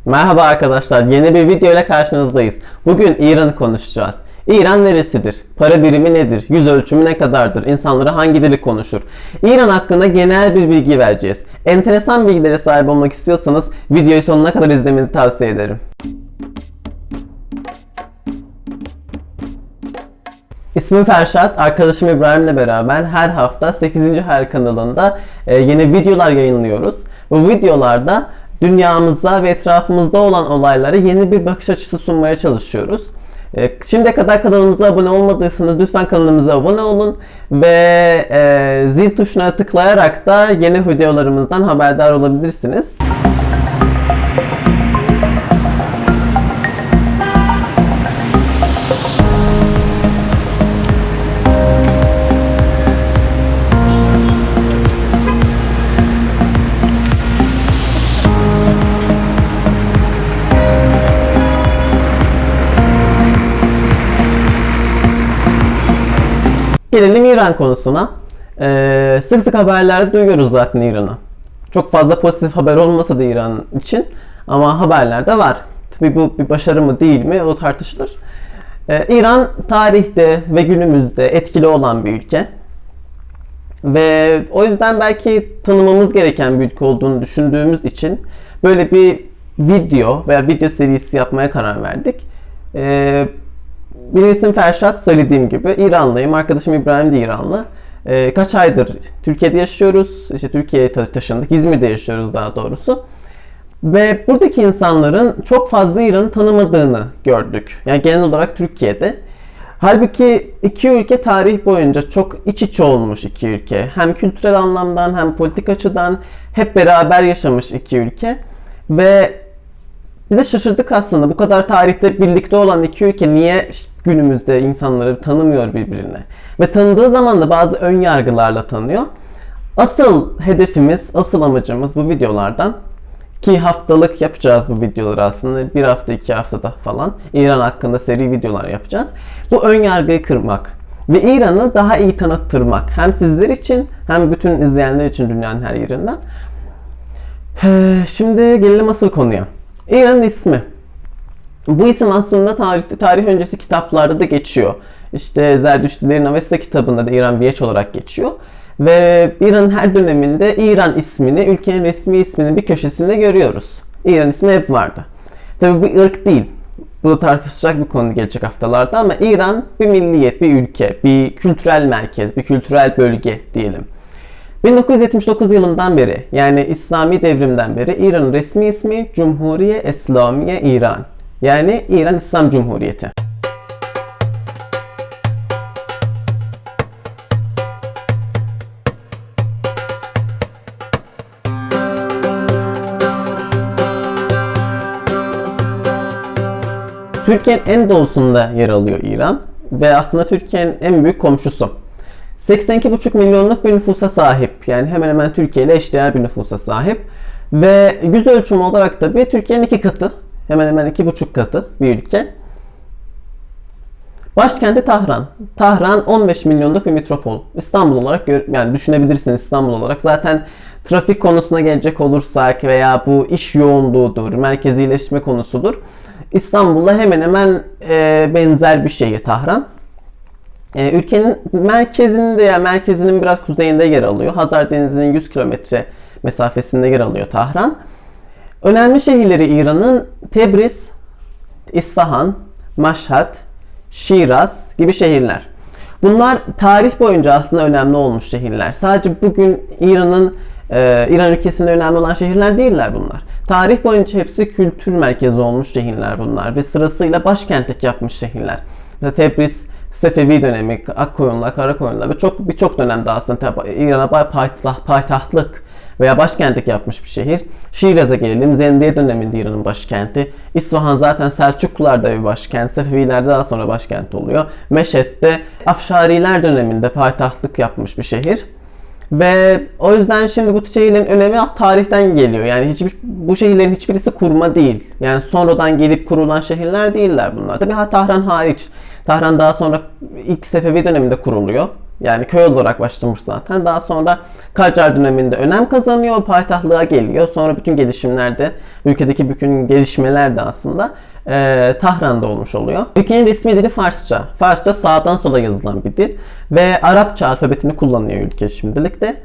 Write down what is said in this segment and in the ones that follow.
Merhaba arkadaşlar, yeni bir video ile karşınızdayız. Bugün İran'ı konuşacağız. İran neresidir? Para birimi nedir? Yüz ölçümü ne kadardır? İnsanları hangi dili konuşur? İran hakkında genel bir bilgi vereceğiz. Enteresan bilgilere sahip olmak istiyorsanız videoyu sonuna kadar izlemenizi tavsiye ederim. İsmim Ferşat, arkadaşım İbrahim'le beraber her hafta 8. Hal kanalında yeni videolar yayınlıyoruz. Bu videolarda dünyamıza ve etrafımızda olan olaylara yeni bir bakış açısı sunmaya çalışıyoruz. Şimdiye kadar kanalımıza abone olmadıysanız lütfen kanalımıza abone olun ve zil tuşuna tıklayarak da yeni videolarımızdan haberdar olabilirsiniz. Gelelim İran konusuna. Sık sık haberlerde duyuyoruz zaten İran'ı. Çok fazla pozitif haber olmasa da İran için ama haberlerde var. Tabii bu bir başarı mı değil mi o tartışılır. İran tarihte ve günümüzde etkili olan bir ülke. Ve o yüzden belki tanımamız gereken bir ülke olduğunu düşündüğümüz için böyle bir video veya video serisi yapmaya karar verdik. Benim isim Ferşat, söylediğim gibi İranlıyım. Arkadaşım İbrahim de İranlı. Kaç aydır Türkiye'de yaşıyoruz. İşte Türkiye'ye taşındık. İzmir'de yaşıyoruz daha doğrusu. Ve buradaki insanların çok fazla İran'ı tanımadığını gördük. Yani genel olarak Türkiye'de. Halbuki iki ülke tarih boyunca çok iç içe olmuş iki ülke. Hem kültürel anlamdan hem politik açıdan hep beraber yaşamış iki ülke. Ve biz de şaşırdık aslında. Bu kadar tarihte birlikte olan iki ülke niye günümüzde insanları tanımıyor birbirine? Ve tanıdığı zaman da bazı ön yargılarla tanıyor. Asıl hedefimiz, asıl amacımız bu videolardan, ki haftalık yapacağız bu videoları aslında. Bir hafta, iki haftada falan İran hakkında seri videolar yapacağız. Bu ön yargıyı kırmak ve İran'ı daha iyi tanıttırmak. Hem sizler için hem bütün izleyenler için dünyanın her yerinden. Şimdi gelelim asıl konuya. İran'ın ismi. Bu isim aslında tarih öncesi kitaplarda da geçiyor. İşte Zerdüştülerin Avesta kitabında da İran Viyeç olarak geçiyor. Ve İran'ın her döneminde İran ismini, ülkenin resmi isminin bir köşesinde görüyoruz. İran ismi hep vardı. Tabii bu ırk değil. Bu da tartışacak bir konu gelecek haftalarda ama İran bir milliyet, bir ülke, bir kültürel merkez, bir kültürel bölge diyelim. 1979 yılından beri, yani İslami devrimden beri İran'ın resmi ismi Cumhuriye İslamiye İran. Yani İran İslam Cumhuriyeti. Türkiye'nin en doğusunda yer alıyor İran ve aslında Türkiye'nin en büyük komşusu. 82,5 milyonluk bir nüfusa sahip. Yani hemen hemen Türkiye ile eşdeğer bir nüfusa sahip. Ve yüz ölçümü olarak tabii Türkiye'nin 2 katı. Hemen hemen 2,5 katı bir ülke. Başkenti Tahran. Tahran 15 milyonluk bir metropol. İstanbul olarak yani düşünebilirsiniz İstanbul olarak. Zaten trafik konusuna gelecek olursak veya bu iş yoğunluğudur, merkezileşme konusudur. İstanbul'la hemen hemen benzer bir şehir Tahran. Ülkenin merkezinde, yani merkezinin biraz kuzeyinde yer alıyor. Hazar Denizi'nin 100 kilometre mesafesinde yer alıyor Tahran. Önemli şehirleri İran'ın Tebriz, İsfahan, Maşhad, Şiraz gibi şehirler. Bunlar tarih boyunca aslında önemli olmuş şehirler. Sadece bugün İran ülkesinde önemli olan şehirler değiller bunlar. Tarih boyunca hepsi kültür merkezi olmuş şehirler bunlar ve sırasıyla başkentlik yapmış şehirler. Mesela Tebriz, Sefevi dönemi, Akkoyunlar, Karakoyunlar ve birçok dönemde aslında İran'a paytahtlık veya başkentlik yapmış bir şehir. Şiraz'a gelelim. Zendiye döneminde İran'ın başkenti. İsfahan zaten Selçuklular'da bir başkent. Sefevilerde daha sonra başkent oluyor. Meşhed'de Afşariler döneminde paytahtlık yapmış bir şehir. Ve o yüzden şimdi bu şehirlerin önemi tarihten geliyor. Yani bu şehirlerin hiçbirisi kurma değil. Yani sonradan gelip kurulan şehirler değiller bunlar. Tabii Tahran hariç. Tahran daha sonra ilk Sefevi döneminde kuruluyor. Yani köy olarak başlamış zaten. Daha sonra Kacar döneminde önem kazanıyor, payitahtlığa geliyor. Sonra bütün gelişimlerde, ülkedeki bütün gelişmeler de aslında Tahran'da olmuş oluyor. Ülkenin resmi dili Farsça. Farsça sağdan sola yazılan bir dil ve Arapça alfabetini kullanıyor ülke şimdilik de.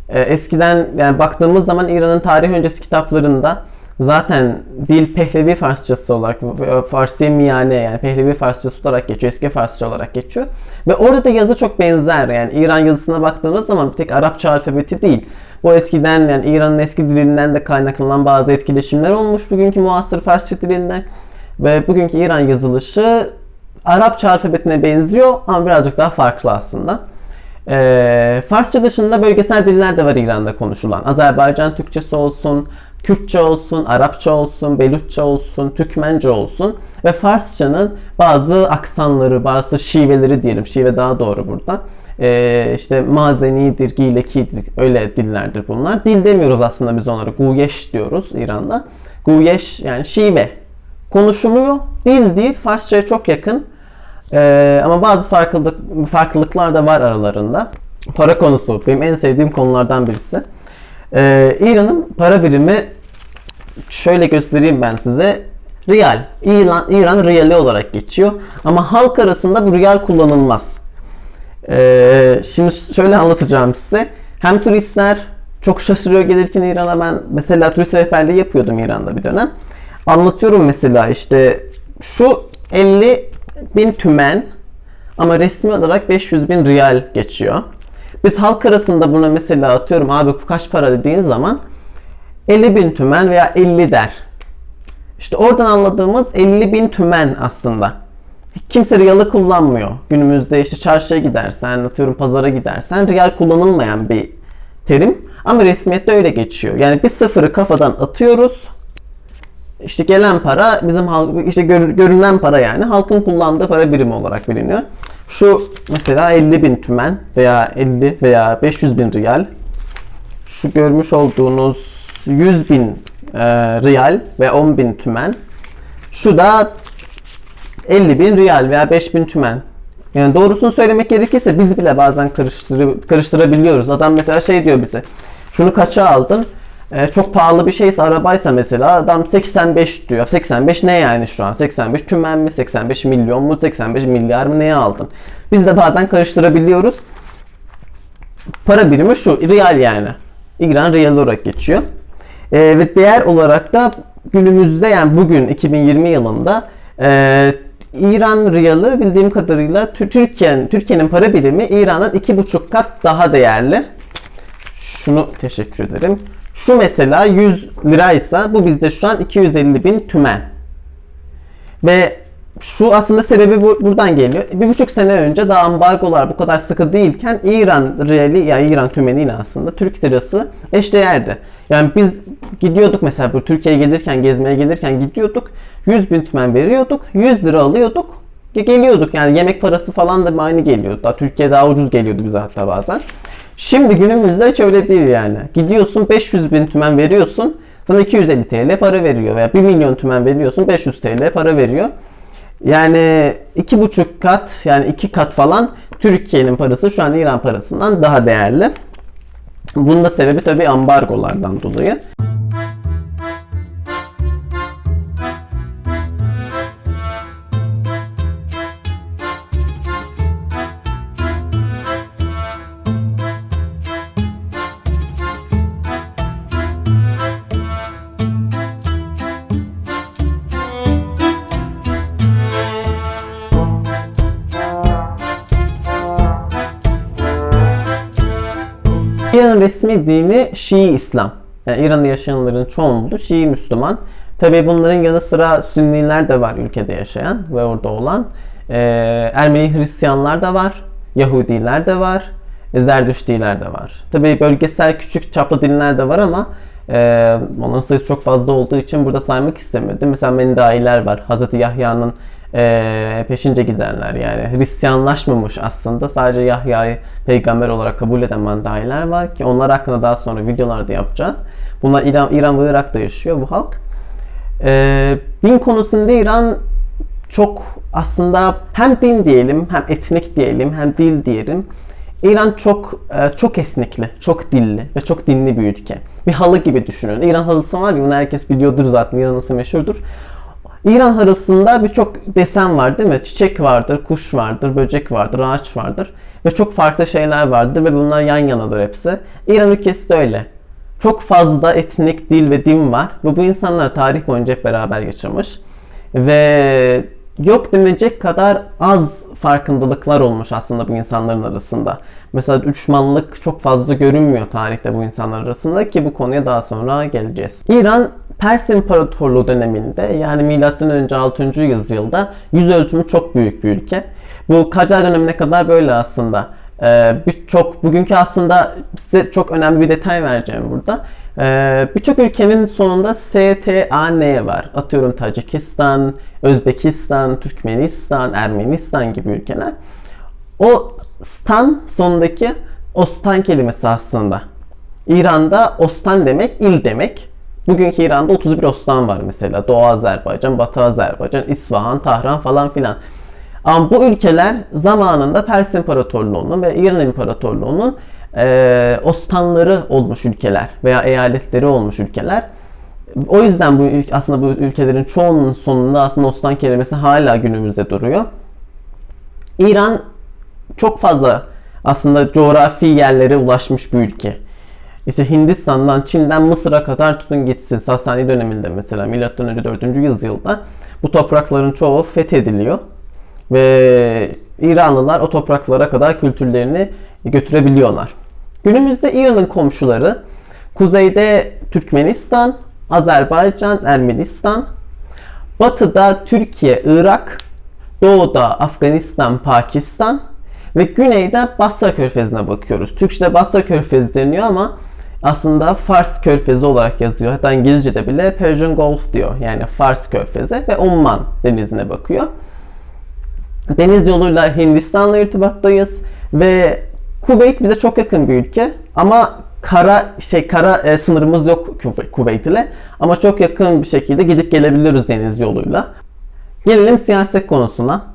Eskiden yani baktığımız zaman İran'ın tarih öncesi kitaplarında zaten dil Pehlevi Farsçası olarak, Farsi Miyane yani Pehlevi Farsçası olarak geçiyor, eski Farsça olarak geçiyor. Ve orada da yazı çok benzer. Yani İran yazısına baktığınız zaman bir tek Arapça alfabeti değil. Bu eskiden yani İran'ın eski dilinden de kaynaklanan bazı etkileşimler olmuş bugünkü muasır Farsça dilinden. Ve bugünkü İran yazılışı Arapça alfabetine benziyor ama birazcık daha farklı aslında. Farsça dışında bölgesel diller de var İran'da konuşulan. Azerbaycan Türkçesi olsun, Kürtçe olsun, Arapça olsun, Belutça olsun, Türkmence olsun ve Farsçanın bazı aksanları, bazı şiveleri diyelim. Şive daha doğru burada. İşte Mazenidir, Gilekidir, öyle dillerdir bunlar. Dil demiyoruz aslında biz onlara. Guyeş diyoruz İran'da. Guyeş yani şive. Konuşuluyor. Dil değil. Farsçaya çok yakın. Ama bazı farklılıklar da var aralarında. Para konusu benim en sevdiğim konulardan birisi. İran'ın para birimi şöyle göstereyim ben size. Riyal. İran riyali olarak geçiyor. Ama halk arasında bu riyal kullanılmaz. Şimdi şöyle anlatacağım size. Hem turistler çok şaşırıyor gelirken İran'a. Ben mesela turist rehberliği yapıyordum İran'da bir dönem. Anlatıyorum mesela işte şu 50.000 tümen ama resmi olarak 500.000 riyal geçiyor. Biz halk arasında buna mesela atıyorum abi bu kaç para dediğin zaman 50.000 tümen veya 50 der. İşte oradan anladığımız 50.000 tümen aslında. Kimse riyalı kullanmıyor. Günümüzde işte çarşıya gidersen, atıyorum pazara gidersen riyal kullanılmayan bir terim. Ama resmiyette öyle geçiyor. Yani bir sıfırı kafadan atıyoruz. İşte gelen para bizim işte görünen para yani halkın kullandığı para birimi olarak biliniyor. Şu mesela 50.000 tümen veya 50 veya 500.000 riyal. Şu görmüş olduğunuz 100.000 riyal ve 10.000 tümen. Şu da 50.000 riyal veya 5.000 tümen. Yani doğrusunu söylemek gerekirse biz bile bazen karıştırabiliyoruz. Adam mesela şey diyor bize. Şunu kaça aldın? Çok pahalı bir şeyse arabaysa mesela adam 85 diyor. 85 ne yani şu an? 85 tümen mi? 85 milyon mu? 85 milyar mı? Neye aldın? Biz de bazen karıştırabiliyoruz. Para birimi şu. Riyal yani. İran riyal olarak geçiyor. Ve değer olarak da günümüzde yani bugün 2020 yılında İran riyalı bildiğim kadarıyla Türkiye'nin para birimi İran'dan 2,5 kat daha değerli. Şunu teşekkür ederim. Şu mesela 100 liraysa bu bizde şu an 250.000 tümen. Ve şu aslında sebebi buradan geliyor. 1,5 sene önce daha ambargolar bu kadar sıkı değilken İran riyali yani İran tümeniyle aslında Türk lirası eşdeğerdi. Yani biz gidiyorduk mesela bu Türkiye'ye gelirken gezmeye gelirken gidiyorduk 100.000 tümen veriyorduk 100 lira alıyorduk geliyorduk yani yemek parası falan da aynı geliyordu. Daha Türkiye daha ucuz geliyordu bize hatta bazen. Şimdi günümüzde hiç öyle değil yani. Gidiyorsun 500.000 tümen veriyorsun sana 250 TL para veriyor veya 1 milyon tümen veriyorsun 500 TL para veriyor. Yani 2,5 kat yani 2 kat falan Türkiye'nin parası şu an İran parasından daha değerli. Bunun da sebebi tabii ambargolardan dolayı. İran'ın resmi dini Şii İslam. Yani İran'da yaşayanların çoğunluğu Şii Müslüman. Tabii bunların yanı sıra Sünniler de var ülkede yaşayan ve orada olan. Ermeni Hristiyanlar da var. Yahudiler de var. Zerdüştiler de var. Tabii bölgesel küçük çaplı dinler de var ama onların sayısı çok fazla olduğu için burada saymak istemedim. Mesela Mendahiler var. Hazreti Yahya'nın peşince gidenler yani Hristiyanlaşmamış aslında sadece Yahya'yı peygamber olarak kabul eden Mendahiler var ki onlar hakkında daha sonra videolarda yapacağız. Bunlar İran ve Irak'ta yaşıyor bu halk. Din konusunda İran çok aslında hem din diyelim hem etnik diyelim hem dil diyelim İran çok etnikli, çok dilli ve çok dinli bir ülke. Bir halı gibi düşünün. İran halısı var ya, onu herkes biliyordur zaten. İran halısı meşhurdur. İran halısında birçok desen var değil mi? Çiçek vardır, kuş vardır, böcek vardır, ağaç vardır. Ve çok farklı şeyler vardır ve bunlar yan yanadır hepsi. İran ülkesi de öyle. Çok fazla etnik dil ve din var ve bu insanlar tarih boyunca hep beraber yaşamış. Ve yok denecek kadar az farkındalıklar olmuş aslında bu insanların arasında. Mesela düşmanlık çok fazla görünmüyor tarihte bu insanlar arasında ki bu konuya daha sonra geleceğiz. İran Pers İmparatorluğu döneminde yani M.Ö. 6. yüzyılda yüz ölçümü çok büyük bir ülke. Bu Kacar dönemine kadar böyle aslında. Bugünkü aslında size çok önemli bir detay vereceğim burada. Birçok ülkenin sonunda STAN var. Atıyorum Tacikistan, Özbekistan, Türkmenistan, Ermenistan gibi ülkeler. O stan sonundaki ostan kelimesi aslında. İran'da ostan demek il demek. Bugünkü İran'da 31 ostan var mesela. Doğu Azerbaycan, Batı Azerbaycan, İsfahan, Tahran falan filan. Ama bu ülkeler zamanında Pers İmparatorluğu'nun ve İran İmparatorluğu'nun ostanları olmuş ülkeler veya eyaletleri olmuş ülkeler. O yüzden aslında bu ülkelerin çoğunun sonunda aslında ostan kelimesi hala günümüzde duruyor. İran çok fazla aslında coğrafi yerlere ulaşmış bir ülke. İşte Hindistan'dan, Çin'den Mısır'a kadar tutun gitsin. Sasani döneminde mesela M.Ö. 4. yüzyılda bu toprakların çoğu fethediliyor. Ve İranlılar o topraklara kadar kültürlerini götürebiliyorlar. Günümüzde İran'ın komşuları kuzeyde Türkmenistan, Azerbaycan, Ermenistan, batıda Türkiye, Irak, doğuda Afganistan, Pakistan ve güneyde Basra Körfezi'ne bakıyoruz. Türkçe'de Basra Körfezi deniyor ama aslında Fars Körfezi olarak yazıyor. Hatta İngilizce'de bile Persian Gulf diyor. Yani Fars Körfezi ve Oman denizine bakıyor. Deniz yoluyla Hindistan'la irtibattayız ve Kuveyt bize çok yakın bir ülke ama kara sınırımız yok Kuveyt ile ama çok yakın bir şekilde gidip gelebiliyoruz deniz yoluyla. Gelelim siyaset konusuna.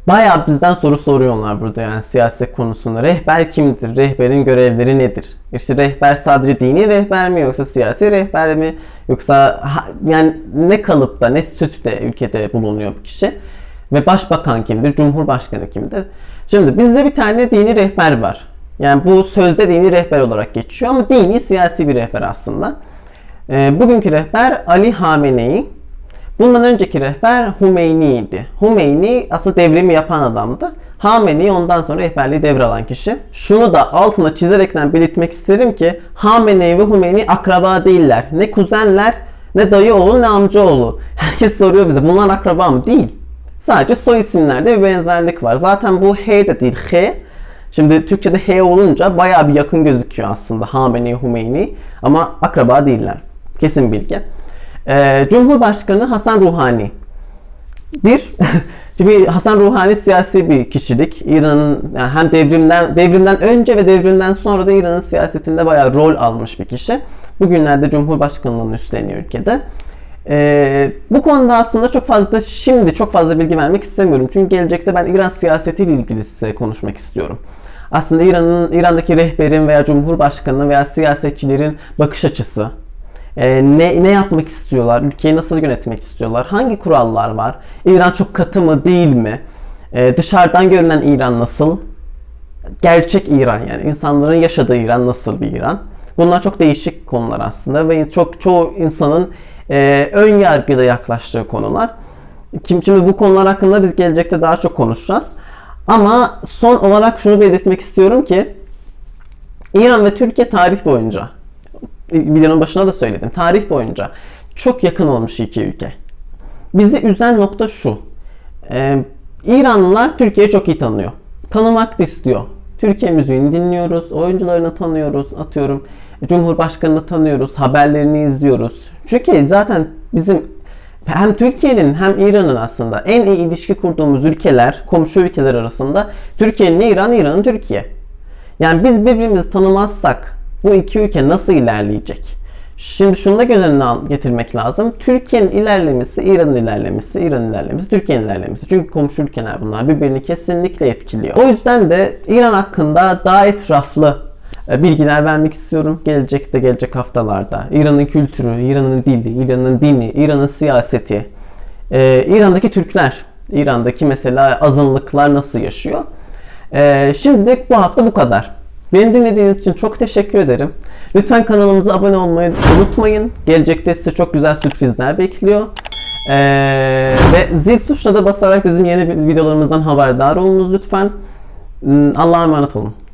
Bayağı bizden soru soruyorlar burada yani siyaset konusunda. Rehber kimdir? Rehberin görevleri nedir? İşte rehber sadece dini rehber mi yoksa siyasi rehber mi? Yoksa yani ne kalıpta, ne statüde ülkede bulunuyor bu kişi? Ve başbakan kimdir? Cumhurbaşkanı kimdir? Şimdi bizde bir tane dini rehber var. Yani bu sözde dini rehber olarak geçiyor ama dini siyasi bir rehber aslında. Bugünkü rehber Ali Hamenei. Bundan önceki rehber Hümeyni'ydi. Hümeyni aslında devrimi yapan adamdı. Hamenei ondan sonra rehberliği devralan kişi. Şunu da altına çizerekten belirtmek isterim ki Hamenei ve Hümeyni akraba değiller. Ne kuzenler, ne dayı oğlu, ne amca oğlu. Herkes soruyor bize bunlar akraba mı? Değil. Sadece soy isimlerde bir benzerlik var. Zaten bu H de değil, H. Şimdi Türkçe'de H olunca bayağı bir yakın gözüküyor aslında Hamenei, Hümeyni. Ama akraba değiller. Kesin bilgi. Cumhurbaşkanı Hasan Ruhani. Çünkü Hasan Ruhani siyasi bir kişilik. İran'ın yani hem devrimden önce ve devrimden sonra da İran'ın siyasetinde bayağı rol almış bir kişi. Bugünlerde Cumhurbaşkanlığını üstleniyor ülkede. Bu konuda aslında çok fazla bilgi vermek istemiyorum. Çünkü gelecekte ben İran siyasetiyle ilgili size konuşmak istiyorum. Aslında İran'daki rehberin veya cumhurbaşkanı veya siyasetçilerin bakış açısı, ne yapmak istiyorlar, ülkeyi nasıl yönetmek istiyorlar, hangi kurallar var, İran çok katı mı değil mi, dışarıdan görünen İran nasıl, gerçek İran yani insanların yaşadığı İran nasıl bir İran. Bunlar çok değişik konular aslında ve çoğu insanın ön yargıyla yaklaştığı konular. Şimdi bu konular hakkında biz gelecekte daha çok konuşacağız. Ama son olarak şunu belirtmek istiyorum ki İran ve Türkiye tarih boyunca, videonun başına da söyledim, tarih boyunca çok yakın olmuş iki ülke. Bizi üzen nokta şu. İranlılar Türkiye'yi çok iyi tanıyor. Tanımak da istiyor. Türkiye müziğini dinliyoruz, oyuncularını tanıyoruz, atıyorum Cumhurbaşkanını tanıyoruz, haberlerini izliyoruz. Çünkü zaten bizim hem Türkiye'nin hem İran'ın aslında en iyi ilişki kurduğumuz ülkeler, komşu ülkeler arasında Türkiye'nin İran, İran'ın Türkiye. Yani biz birbirimizi tanımazsak bu iki ülke nasıl ilerleyecek? Şimdi şunu da göz önüne getirmek lazım. Türkiye'nin ilerlemesi, İran'ın ilerlemesi, İran'ın ilerlemesi, Türkiye'nin ilerlemesi. Çünkü komşu ülkeler bunlar. Birbirini kesinlikle etkiliyor. O yüzden de İran hakkında daha etraflı bilgiler vermek istiyorum. Gelecek haftalarda. İran'ın kültürü, İran'ın dili, İran'ın dini, İran'ın siyaseti, İran'daki Türkler, İran'daki mesela azınlıklar nasıl yaşıyor? Şimdilik bu hafta bu kadar. Beni dinlediğiniz için çok teşekkür ederim. Lütfen kanalımıza abone olmayı unutmayın. Gelecekte size çok güzel sürprizler bekliyor. Ve zil tuşuna da basarak bizim yeni videolarımızdan haberdar olunuz lütfen. Allah'a emanet olun.